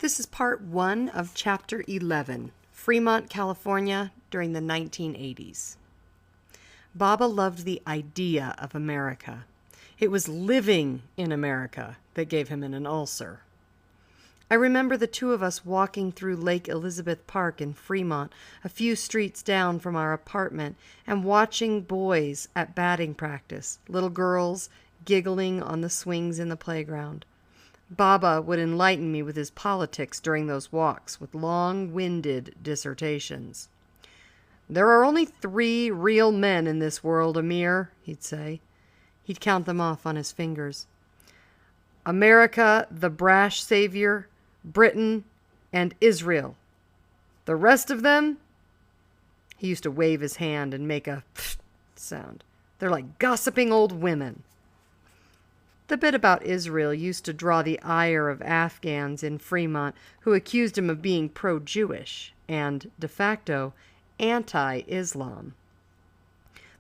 This is part 1 of chapter 11, Fremont, California, during the 1980s. Baba loved the idea of America. It was living in America that gave him an ulcer. I remember the two of us walking through Lake Elizabeth Park in Fremont, a few streets down from our apartment, and watching boys at batting practice, little girls giggling on the swings in the playground. Baba would enlighten me with his politics during those walks, with long-winded dissertations. "There are only 3 real men in this world, Amir," he'd say. He'd count them off on his fingers. "America, the brash savior, Britain, and Israel. The rest of them," he used to wave his hand and make a pfft sound, "they're like gossiping old women." The bit about Israel used to draw the ire of Afghans in Fremont who accused him of being pro-Jewish and, de facto, anti-Islam.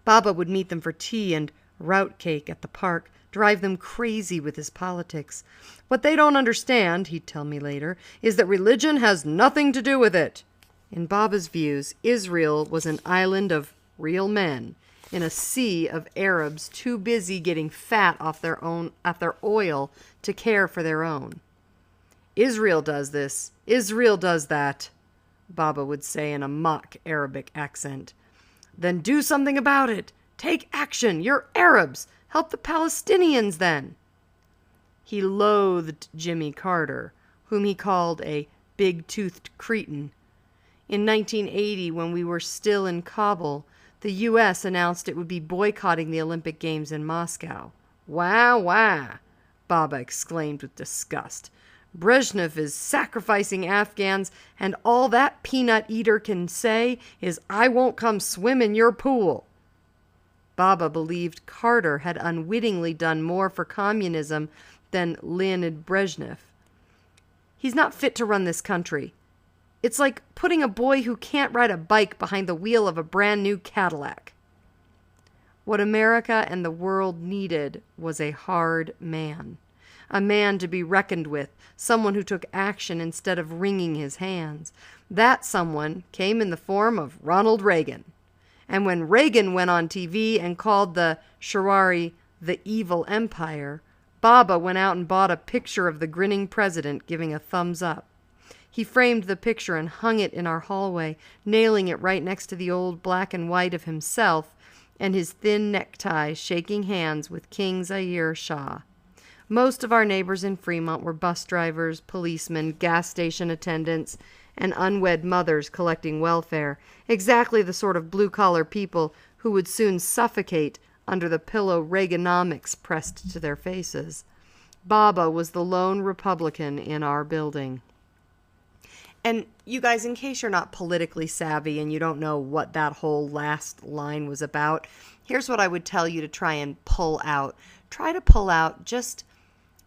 Baba would meet them for tea and rout cake at the park, drive them crazy with his politics. "What they don't understand," he'd tell me later, "is that religion has nothing to do with it." In Baba's views, Israel was an island of real men in a sea of Arabs too busy getting fat off their oil to care for their own. "Israel does this, Israel does that," Baba would say in a mock Arabic accent. "Then do something about it. Take action. You're Arabs. Help the Palestinians then." He loathed Jimmy Carter, whom he called a big-toothed cretin. In 1980, when we were still in Kabul, the U.S. announced it would be boycotting the Olympic Games in Moscow. "Wah, wah," Baba exclaimed with disgust. "Brezhnev is sacrificing Afghans, and all that peanut eater can say is, 'I won't come swim in your pool.'" Baba believed Carter had unwittingly done more for communism than Leonid Brezhnev. "He's not fit to run this country. It's like putting a boy who can't ride a bike behind the wheel of a brand new Cadillac." What America and the world needed was a hard man. A man to be reckoned with, someone who took action instead of wringing his hands. That someone came in the form of Ronald Reagan. And when Reagan went on TV and called the Shawari the evil empire, Baba went out and bought a picture of the grinning president giving a thumbs up. He framed the picture and hung it in our hallway, nailing it right next to the old black and white of himself and his thin necktie shaking hands with King Zaire Shah. Most of our neighbors in Fremont were bus drivers, policemen, gas station attendants, and unwed mothers collecting welfare, exactly the sort of blue-collar people who would soon suffocate under the pillow Reaganomics pressed to their faces. Baba was the lone Republican in our building. And you guys, in case you're not politically savvy and you don't know what that whole last line was about, here's what I would tell you to try and pull out. Try to pull out just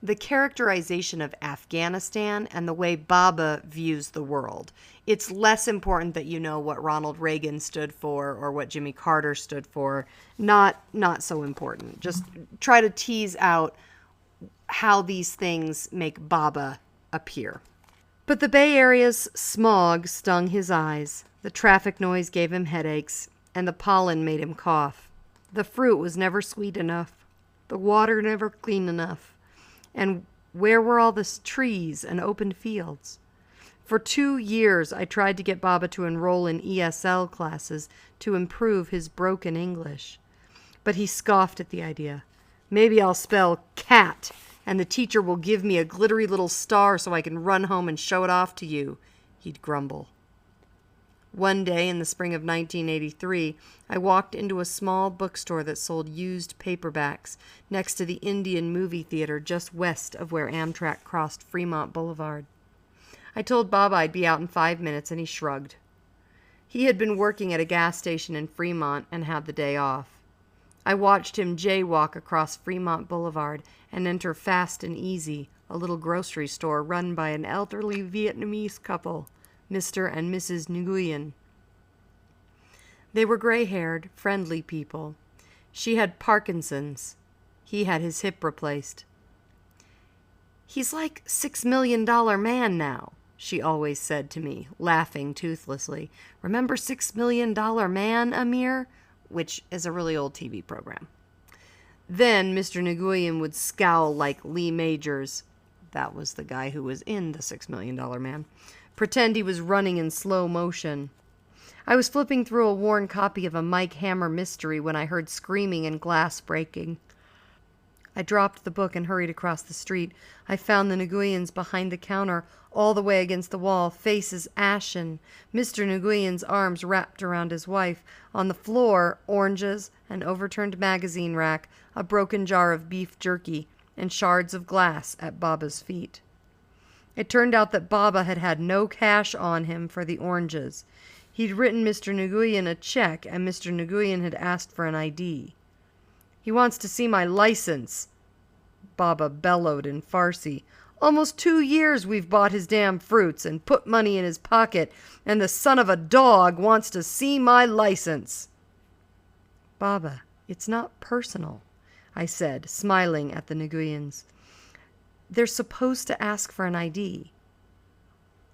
the characterization of Afghanistan and the way Baba views the world. It's less important that you know what Ronald Reagan stood for or what Jimmy Carter stood for. Not so important. Just try to tease out how these things make Baba appear. But the Bay Area's smog stung his eyes, the traffic noise gave him headaches, and the pollen made him cough. The fruit was never sweet enough, the water never clean enough, and where were all the trees and open fields? For 2 years I tried to get Baba to enroll in ESL classes to improve his broken English. But he scoffed at the idea. "Maybe I'll spell cat, and the teacher will give me a glittery little star so I can run home and show it off to you," he'd grumble. One day in the spring of 1983, I walked into a small bookstore that sold used paperbacks next to the Indian movie theater just west of where Amtrak crossed Fremont Boulevard. I told Baba I'd be out in 5 minutes, and he shrugged. He had been working at a gas station in Fremont and had the day off. I watched him jaywalk across Fremont Boulevard and enter Fast and Easy, a little grocery store run by an elderly Vietnamese couple, Mr. and Mrs. Nguyen. They were gray-haired, friendly people. She had Parkinson's. He had his hip replaced. "He's like $6 million man now," she always said to me, laughing toothlessly. Remember $6 Million Man, Amir? Which is a really old TV program. Then Mr. Nguyen would scowl like Lee Majors. That was the guy who was in the $6 Million Man. Pretend he was running in slow motion. I was flipping through a worn copy of a Mike Hammer mystery when I heard screaming and glass breaking. I dropped the book and hurried across the street. I found the Nguyens behind the counter, all the way against the wall, faces ashen, Mr. Nguyen's arms wrapped around his wife. On the floor, oranges, an overturned magazine rack, a broken jar of beef jerky, and shards of glass at Baba's feet. It turned out that Baba had had no cash on him for the oranges. He'd written Mr. Nguyen a check, and Mr. Nguyen had asked for an ID. He wants to see my license, Baba bellowed in Farsi. Almost 2 years we've bought his damn fruits and put money in his pocket, and the son of a dog wants to see my license. Baba, it's not personal, I said, smiling at the Nguyens. They're supposed to ask for an ID.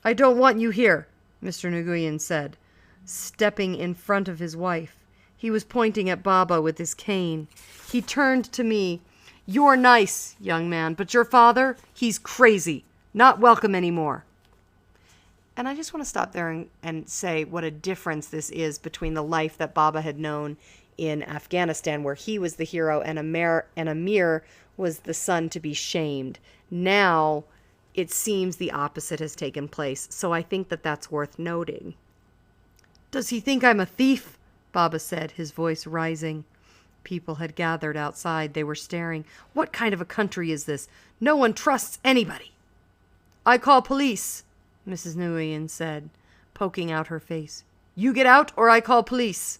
I don't want you here, Mr. Nguyen said, stepping in front of his wife. He was pointing at Baba with his cane. He turned to me. You're nice, young man, but your father, he's crazy. Not welcome anymore. And I just want to stop there and say what a difference this is between the life that Baba had known in Afghanistan, where he was the hero and Amir was the son to be shamed. Now, it seems the opposite has taken place, so I think that that's worth noting. Does he think I'm a thief? Baba said, his voice rising. People had gathered outside. They were staring. What kind of a country is this? No one trusts anybody. I call police, Mrs. Nguyen said, poking out her face. You get out or I call police.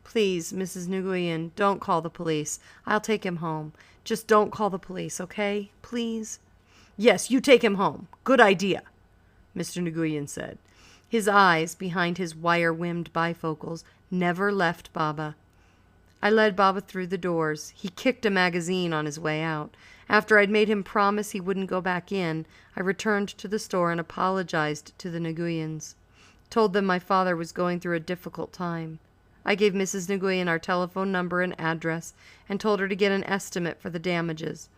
Please, Mrs. Nguyen, don't call the police. I'll take him home. Just don't call the police, okay? Please? Yes, you take him home. Good idea, Mr. Nguyen said. His eyes, behind his wire-rimmed bifocals, never left Baba. I led Baba through the doors. He kicked a magazine on his way out. After I'd made him promise he wouldn't go back in, I returned to the store and apologized to the Nguyens. Told them my father was going through a difficult time. I gave Mrs. Nguyen our telephone number and address and told her to get an estimate for the damages.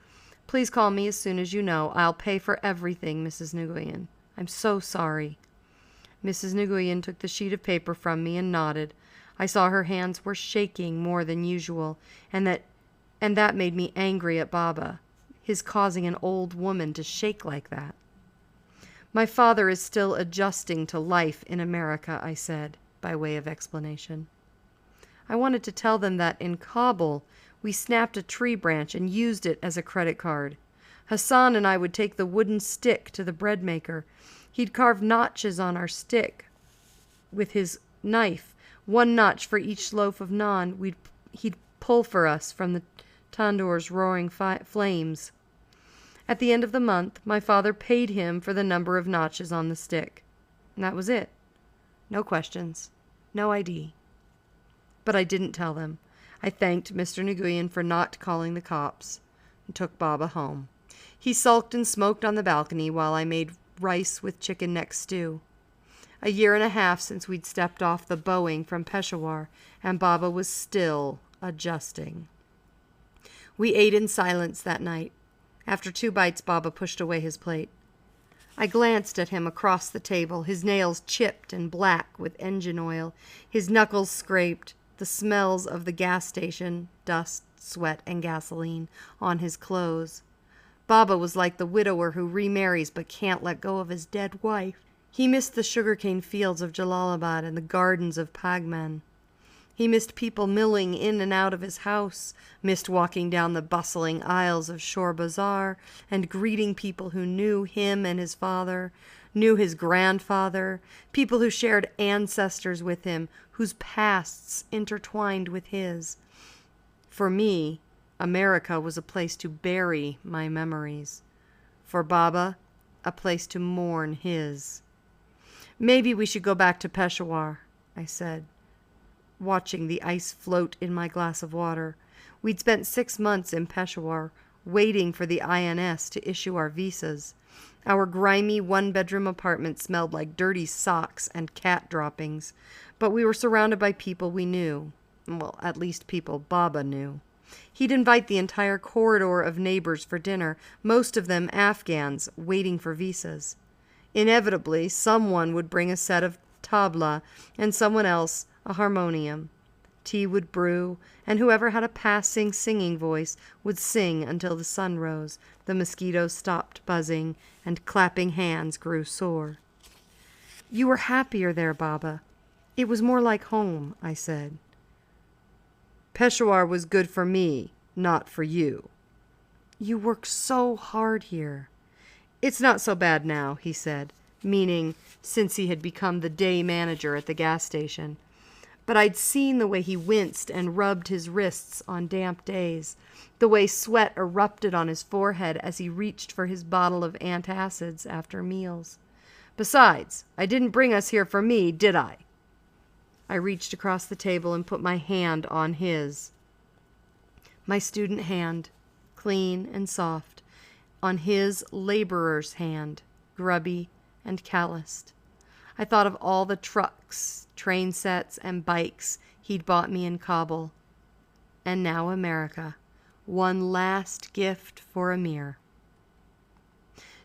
Please call me as soon as you know. I'll pay for everything, Mrs. Nguyen. I'm so sorry. Mrs. Nguyen took the sheet of paper from me and nodded. I saw her hands were shaking more than usual, and that made me angry at Baba, his causing an old woman to shake like that. My father is still adjusting to life in America, I said, by way of explanation. I wanted to tell them that in Kabul, we snapped a tree branch and used it as a credit card. Hassan and I would take the wooden stick to the bread maker. He'd carve notches on our stick with his knife, 1 notch for each loaf of naan he'd pull for us from the tandoor's roaring flames. At the end of the month, my father paid him for the number of notches on the stick. And that was it. No questions. No ID. But I didn't tell them. I thanked Mr. Nguyen for not calling the cops and took Baba home. He sulked and smoked on the balcony while I made rice with chicken neck stew. 1.5 years since we'd stepped off the Boeing from Peshawar, and Baba was still adjusting. We ate in silence that night. After 2 bites, Baba pushed away his plate. I glanced at him across the table, his nails chipped and black with engine oil, his knuckles scraped, the smells of the gas station, dust, sweat, and gasoline, on his clothes. Baba was like the widower who remarries but can't let go of his dead wife. He missed the sugarcane fields of Jalalabad and the gardens of Pagman. He missed people milling in and out of his house, missed walking down the bustling aisles of Shore Bazaar and greeting people who knew him and his father, knew his grandfather, people who shared ancestors with him, whose pasts intertwined with his. For me, America was a place to bury my memories. For Baba, a place to mourn his. Maybe we should go back to Peshawar, I said, watching the ice float in my glass of water. We'd spent 6 months in Peshawar, waiting for the INS to issue our visas. Our grimy one-bedroom apartment smelled like dirty socks and cat droppings, but we were surrounded by people we knew. Well, at least people Baba knew. He'd invite the entire corridor of neighbors for dinner, most of them Afghans, waiting for visas. Inevitably, someone would bring a set of tabla and someone else a harmonium. Tea would brew, and whoever had a passing singing voice would sing until the sun rose, the mosquitoes stopped buzzing, and clapping hands grew sore. "You were happier there, Baba. It was more like home," I said. "Peshawar was good for me, not for you." "You work so hard here." "It's not so bad now," he said, meaning since he had become the day manager at the gas station. But I'd seen the way he winced and rubbed his wrists on damp days, the way sweat erupted on his forehead as he reached for his bottle of antacids after meals. "Besides, I didn't bring us here for me, did I?" I reached across the table and put my hand on his. My student hand, clean and soft, on his laborer's hand, grubby and calloused. I thought of all the trucks, train sets, and bikes he'd bought me in Kabul. And now America, one last gift for Amir.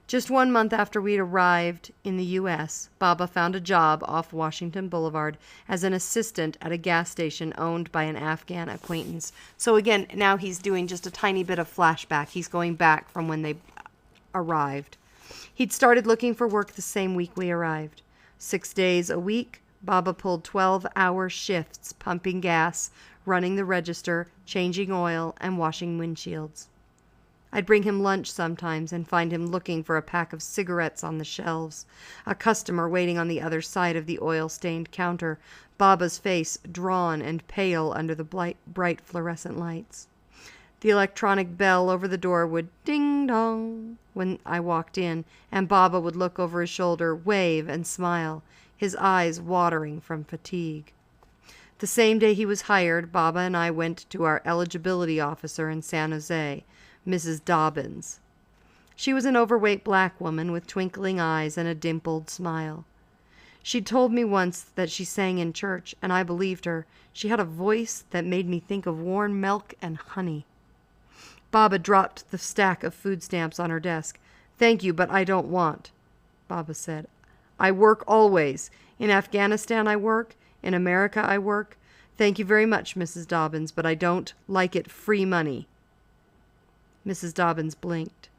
Just 1 month after we'd arrived in the U.S., Baba found a job off Washington Boulevard as an assistant at a gas station owned by an Afghan acquaintance. So again, now he's doing just a tiny bit of flashback. He's going back from when they arrived. He'd started looking for work the same week we arrived. 6 days a week, Baba pulled 12-hour shifts, pumping gas, running the register, changing oil, and washing windshields. I'd bring him lunch sometimes and find him looking for a pack of cigarettes on the shelves, a customer waiting on the other side of the oil-stained counter, Baba's face drawn and pale under the bright fluorescent lights. The electronic bell over the door would ding-dong when I walked in, and Baba would look over his shoulder, wave, and smile, his eyes watering from fatigue. The same day he was hired, Baba and I went to our eligibility officer in San Jose, Mrs. Dobbins. She was an overweight black woman with twinkling eyes and a dimpled smile. She'd told me once that she sang in church, and I believed her. She had a voice that made me think of warm milk and honey. Baba dropped the stack of food stamps on her desk. "Thank you, but I don't want," Baba said. "I work always. In Afghanistan I work. In America I work. Thank you very much, Mrs. Dobbins, but I don't like it free money." Mrs. Dobbins blinked,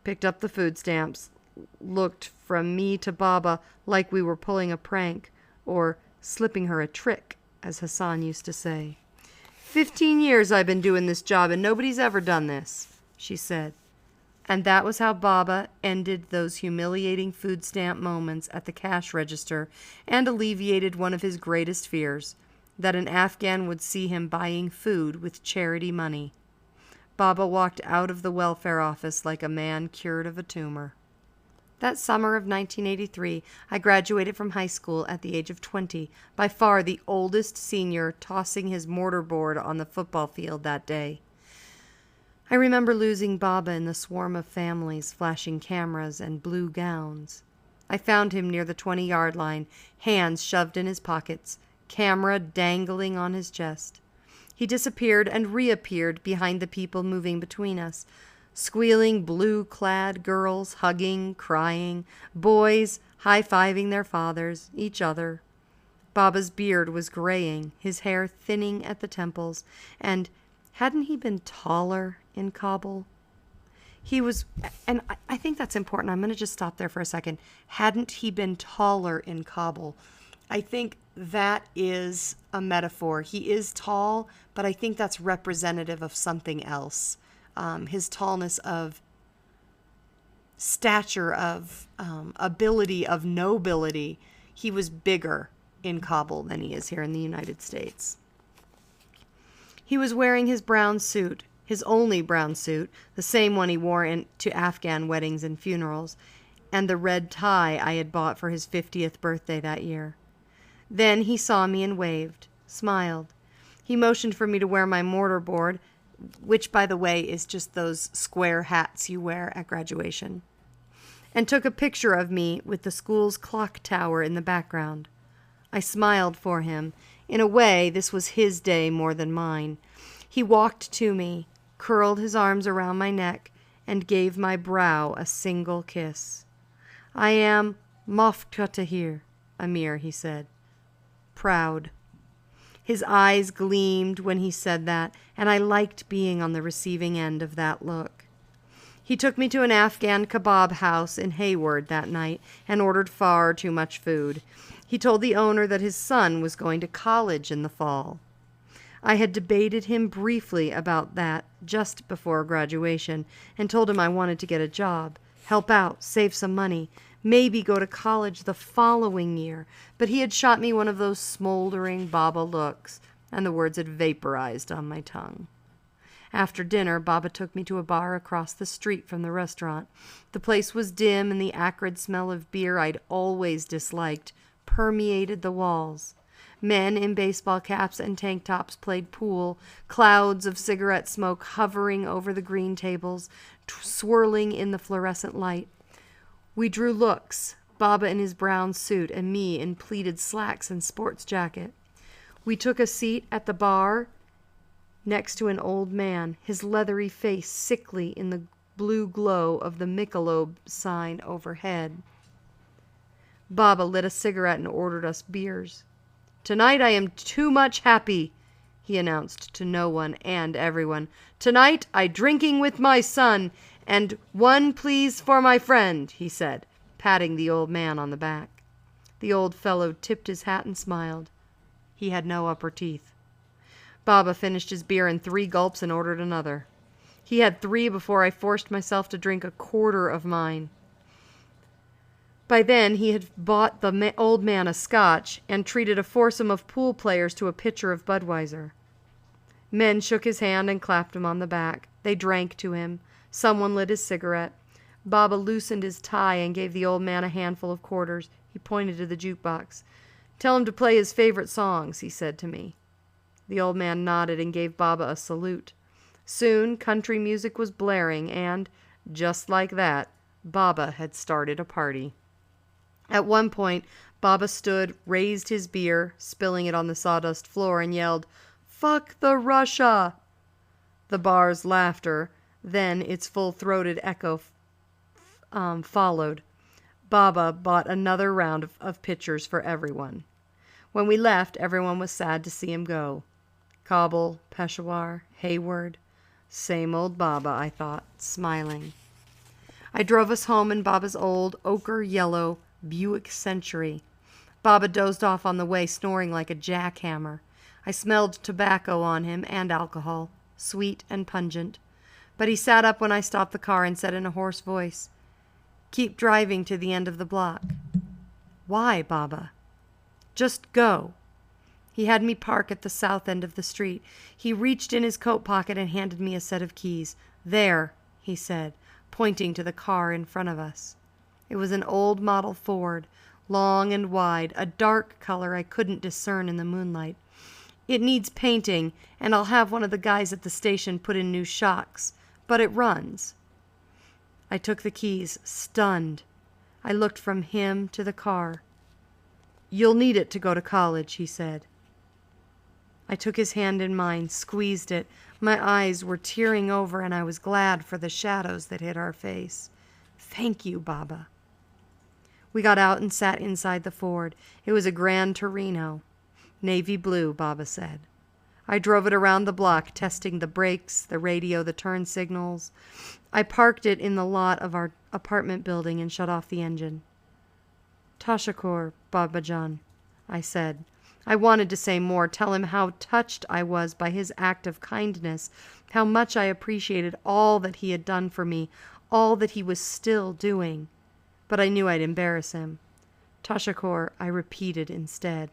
picked up the food stamps, looked from me to Baba like we were pulling a prank, or slipping her a trick, as Hassan used to say. 15 years I've been doing this job, and nobody's ever done this," she said. And that was how Baba ended those humiliating food stamp moments at the cash register and alleviated one of his greatest fears, that an Afghan would see him buying food with charity money. Baba walked out of the welfare office like a man cured of a tumor. That summer of 1983, I graduated from high school at the age of 20, by far the oldest senior tossing his mortarboard on the football field that day. I remember losing Baba in the swarm of families flashing cameras and blue gowns. I found him near the 20-yard line, hands shoved in his pockets, camera dangling on his chest. He disappeared and reappeared behind the people moving between us. Squealing blue-clad girls, hugging, crying, boys high-fiving their fathers, each other. Baba's beard was graying, his hair thinning at the temples, and hadn't he been taller in Kabul? He was, and I think that's important. I'm going to just stop there for a second. Hadn't he been taller in Kabul? I think that is a metaphor. He is tall, but I think that's representative of something else. His tallness of stature, of ability, of nobility. He was bigger in Kabul than he is here in the United States. He was wearing his brown suit, his only brown suit, the same one he wore to Afghan weddings and funerals, and the red tie I had bought for his 50th birthday that year. Then he saw me and waved, smiled. He motioned for me to wear my mortarboard, which, by the way, is just those square hats you wear at graduation. and took a picture of me with the school's clock tower in the background. I smiled for him. In a way, this was his day more than mine. He walked to me, curled his arms around my neck, and gave my brow a single kiss. "I am Mofkatahir, Amir," he said. "Proud." His eyes gleamed when he said that, and I liked being on the receiving end of that look. He took me to an Afghan kebab house in Hayward that night and ordered far too much food. He told the owner that his son was going to college in the fall. I had debated him briefly about that just before graduation and told him I wanted to get a job, help out, save some money, maybe go to college the following year, but he had shot me one of those smoldering Baba looks, and the words had vaporized on my tongue. After dinner, Baba took me to a bar across the street from the restaurant. The place was dim, and the acrid smell of beer I'd always disliked permeated the walls. Men in baseball caps and tank tops played pool, clouds of cigarette smoke hovering over the green tables, swirling in the fluorescent light. We drew looks, Baba in his brown suit and me in pleated slacks and sports jacket. We took a seat at the bar next to an old man, his leathery face sickly in the blue glow of the Michelob sign overhead. Baba lit a cigarette and ordered us beers. "Tonight I am too much happy," he announced to no one and everyone. "Tonight I drinking with my son, and one please for my friend," he said, patting the old man on the back. The old fellow tipped his hat and smiled. He had no upper teeth. Baba finished his beer in 3 gulps and ordered another. He had 3 before I forced myself to drink a quarter of mine. By then he had bought the old man a scotch and treated a foursome of pool players to a pitcher of Budweiser. Men shook his hand and clapped him on the back. They drank to him. Someone lit his cigarette. Baba loosened his tie and gave the old man a handful of quarters. He pointed to the jukebox. "Tell him to play his favorite songs," he said to me. The old man nodded and gave Baba a salute. Soon country music was blaring, and, just like that, Baba had started a party. At one point, Baba stood, raised his beer, spilling it on the sawdust floor, and yelled, "Fuck the Russia!" The bar's laughter, then its full-throated echo followed. Baba bought another round of pitchers for everyone. When we left, everyone was sad to see him go. Kabul, Peshawar, Hayward. Same old Baba, I thought, smiling. I drove us home in Baba's old, ochre-yellow Buick Century. Baba dozed off on the way, snoring like a jackhammer. I smelled tobacco on him and alcohol, sweet and pungent. But he sat up when I stopped the car and said in a hoarse voice, "Keep driving to the end of the block." "Why, Baba?" "Just go." He had me park at the south end of the street. He reached in his coat pocket and handed me a set of keys. "There," he said, pointing to the car in front of us. It was an old model Ford, long and wide, a dark color I couldn't discern in the moonlight. "It needs painting, and I'll have one of the guys at the station put in new shocks, but it runs." I took the keys, stunned. I looked from him to the car. "You'll need it to go to college," he said. I took his hand in mine, squeezed it. My eyes were tearing over, and I was glad for the shadows that hid our face. "Thank you, Baba." We got out and sat inside the Ford. It was a Grand Torino. "Navy blue," Baba said. I drove it around the block, testing the brakes, the radio, the turn signals. I parked it in the lot of our apartment building and shut off the engine. "Tashakur, Babajan," I said. I wanted to say more, tell him how touched I was by his act of kindness, how much I appreciated all that he had done for me, all that he was still doing. But I knew I'd embarrass him. "Tashakur," I repeated instead.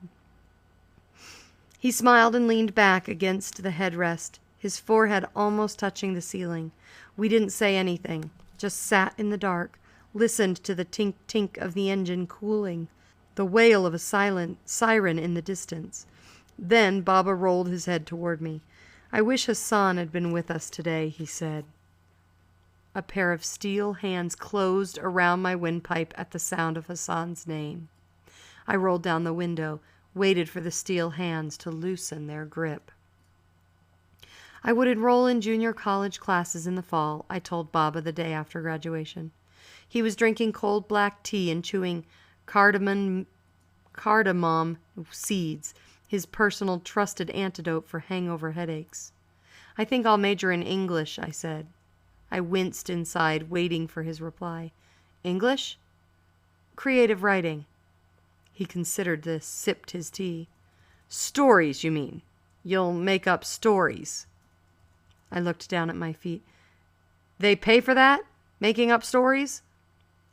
He smiled and leaned back against the headrest, his forehead almost touching the ceiling. We didn't say anything, just sat in the dark, listened to the tink-tink of the engine cooling, the wail of a siren in the distance. Then Baba rolled his head toward me. "I wish Hassan had been with us today," he said. A pair of steel hands closed around my windpipe at the sound of Hassan's name. I rolled down the window, waited for the steel hands to loosen their grip. I would enroll in junior college classes in the fall, I told Baba the day after graduation. He was drinking cold black tea and chewing cardamom seeds, his personal trusted antidote for hangover headaches. I think I'll major in English, I said. I winced inside, waiting for his reply. English? Creative writing. He considered this, sipped his tea. Stories, you mean? You'll make up stories. I looked down at my feet. They pay for that? Making up stories?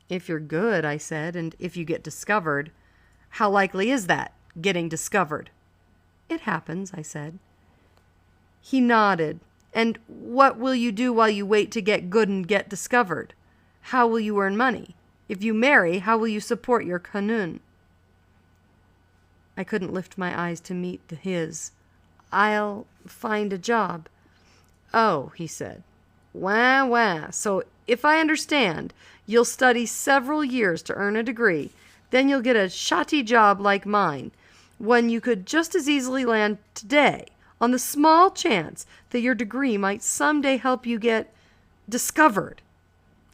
If you're good, I said, and if you get discovered. How likely is that, getting discovered? It happens, I said. He nodded. And what will you do while you wait to get good and get discovered? How will you earn money? If you marry, how will you support your kanun? I couldn't lift my eyes to meet his. I'll find a job. Oh, he said. Wah, wah. So if I understand, you'll study several years to earn a degree. Then you'll get a shoddy job like mine, one you could just as easily land today, on the small chance that your degree might someday help you get discovered.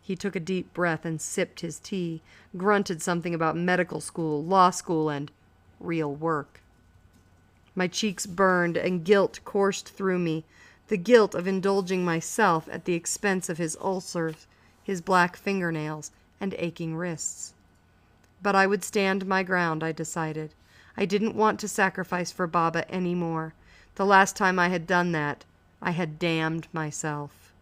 He took a deep breath and sipped his tea, grunted something about medical school, law school, and real work. My cheeks burned and guilt coursed through me, the guilt of indulging myself at the expense of his ulcers, his black fingernails, and aching wrists. But I would stand my ground, I decided. I didn't want to sacrifice for Baba any more. The last time I had done that, I had damned myself.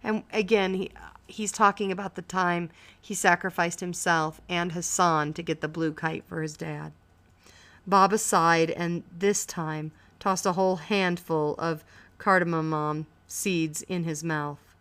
And again, he's talking about the time he sacrificed himself and Hassan to get the blue kite for his dad. Baba sighed and this time tossed a whole handful of cardamom seeds in his mouth.